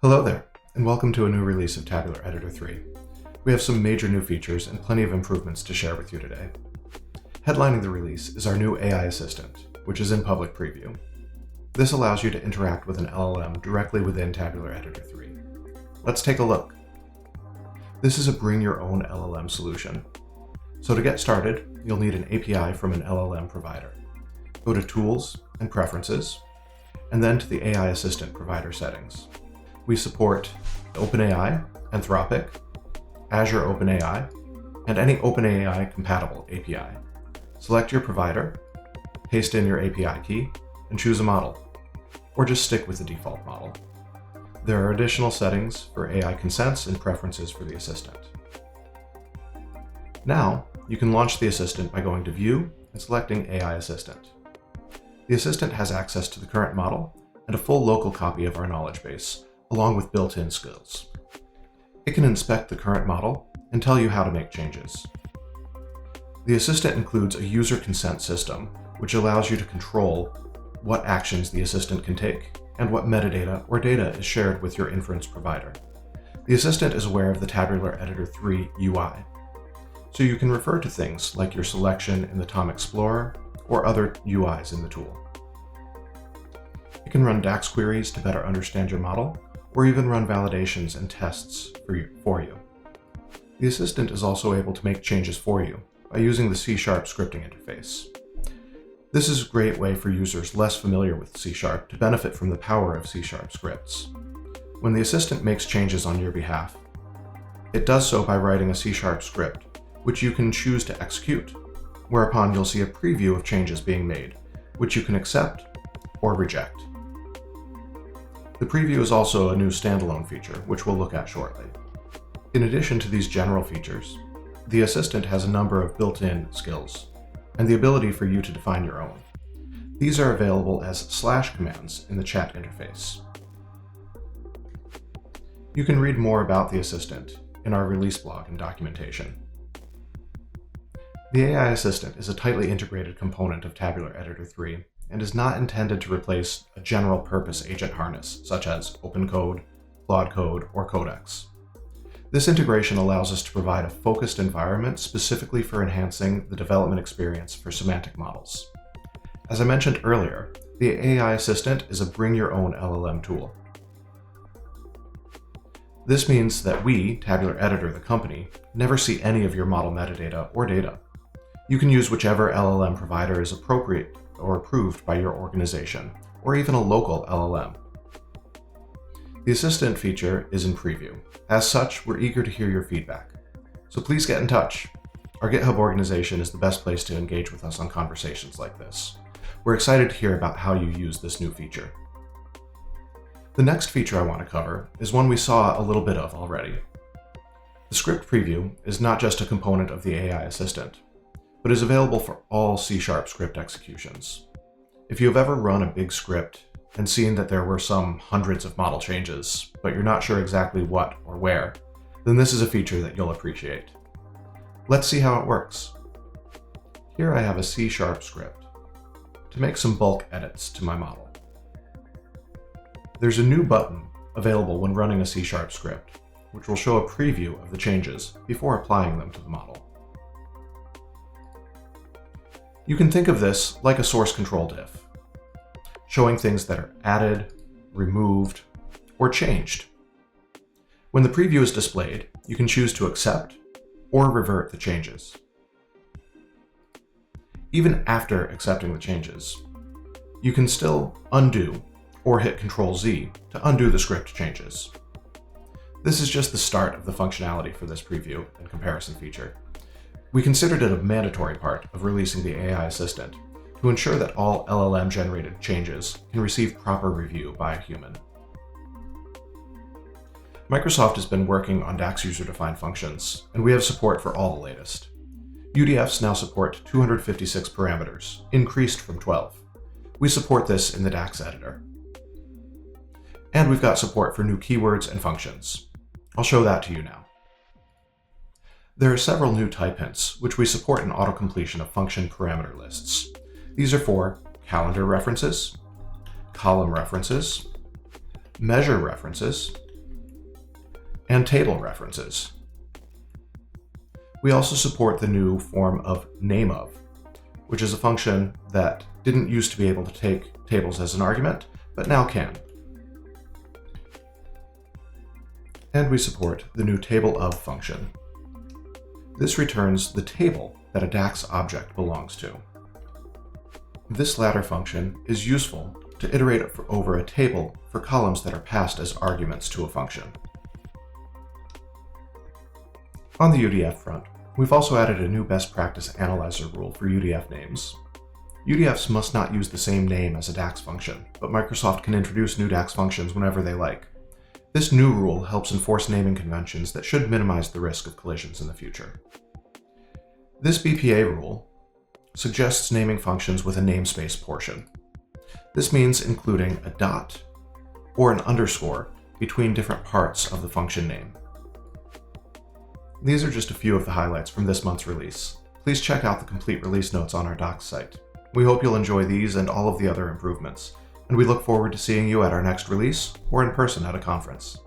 Hello there, and welcome to a new release of Tabular Editor 3. We have some major new features and plenty of improvements to share with you today. Headlining the release is our new AI assistant, which is in public preview. This allows you to interact with an LLM directly within Tabular Editor 3. Let's take a look. This is a bring your own LLM solution. So to get started, you'll need an API from an LLM provider. Go to Tools and Preferences, and then to the AI Assistant provider settings. We support OpenAI, Anthropic, Azure OpenAI, and any OpenAI compatible API. Select your provider, paste in your API key, and choose a model, or just stick with the default model. There are additional settings for AI consents and preferences for the assistant. Now, you can launch the assistant by going to View and selecting AI Assistant. The assistant has access to the current model and a full local copy of our knowledge base, along with built-in skills. It can inspect the current model and tell you how to make changes. The assistant includes a user consent system, which allows you to control what actions the assistant can take and what metadata or data is shared with your inference provider. The assistant is aware of the Tabular Editor 3 UI, so you can refer to things like your selection in the Tom Explorer or other UIs in the tool. You can run DAX queries to better understand your model, or even run validations and tests for you. The assistant is also able to make changes for you by using the C# scripting interface. This is a great way for users less familiar with C# to benefit from the power of C# scripts. When the assistant makes changes on your behalf, it does so by writing a C# script, which you can choose to execute, whereupon you'll see a preview of changes being made, which you can accept or reject. The preview is also a new standalone feature, which we'll look at shortly. In addition to these general features, the assistant has a number of built-in skills, and the ability for you to define your own. These are available as / commands in the chat interface. You can read more about the assistant in our release blog and documentation. The AI assistant is a tightly integrated component of Tabular Editor 3, and is not intended to replace a general-purpose agent harness, such as OpenCode, Claude Code, or Codex. This integration allows us to provide a focused environment specifically for enhancing the development experience for semantic models. As I mentioned earlier, the AI assistant is a bring-your-own LLM tool. This means that we, Tabular Editor, the company, never see any of your model metadata or data. You can use whichever LLM provider is appropriate or approved by your organization, or even a local LLM. The assistant feature is in preview. As such, we're eager to hear your feedback. So please get in touch. Our GitHub organization is the best place to engage with us on conversations like this. We're excited to hear about how you use this new feature. The next feature I want to cover is one we saw a little bit of already. The script preview is not just a component of the AI assistant, but is available for all C# script executions. If you have ever run a big script and seen that there were some hundreds of model changes, but you're not sure exactly what or where, then this is a feature that you'll appreciate. Let's see how it works. Here I have a C# script to make some bulk edits to my model. There's a new button available when running a C# script, which will show a preview of the changes before applying them to the model. You can think of this like a source control diff, showing things that are added, removed, or changed. When the preview is displayed, you can choose to accept or revert the changes. Even after accepting the changes, you can still undo or hit Ctrl-Z to undo the script changes. This is just the start of the functionality for this preview and comparison feature. We considered it a mandatory part of releasing the AI assistant to ensure that all LLM-generated changes can receive proper review by a human. Microsoft has been working on DAX user-defined functions, and we have support for all the latest. UDFs now support 256 parameters, increased from 12. We support this in the DAX editor. And we've got support for new keywords and functions. I'll show that to you now. There are several new type hints, which we support in autocompletion of function parameter lists. These are for calendar references, column references, measure references, and table references. We also support the new form of nameOf, which is a function that didn't used to be able to take tables as an argument, but now can. And we support the new TableOf function. This returns the table that a DAX object belongs to. This latter function is useful to iterate over a table for columns that are passed as arguments to a function. On the UDF front, we've also added a new best practice analyzer rule for UDF names. UDFs must not use the same name as a DAX function, but Microsoft can introduce new DAX functions whenever they like. This new rule helps enforce naming conventions that should minimize the risk of collisions in the future. This BPA rule suggests naming functions with a namespace portion. This means including a dot or an underscore between different parts of the function name. These are just a few of the highlights from this month's release. Please check out the complete release notes on our docs site. We hope you'll enjoy these and all of the other improvements, and we look forward to seeing you at our next release or in person at a conference.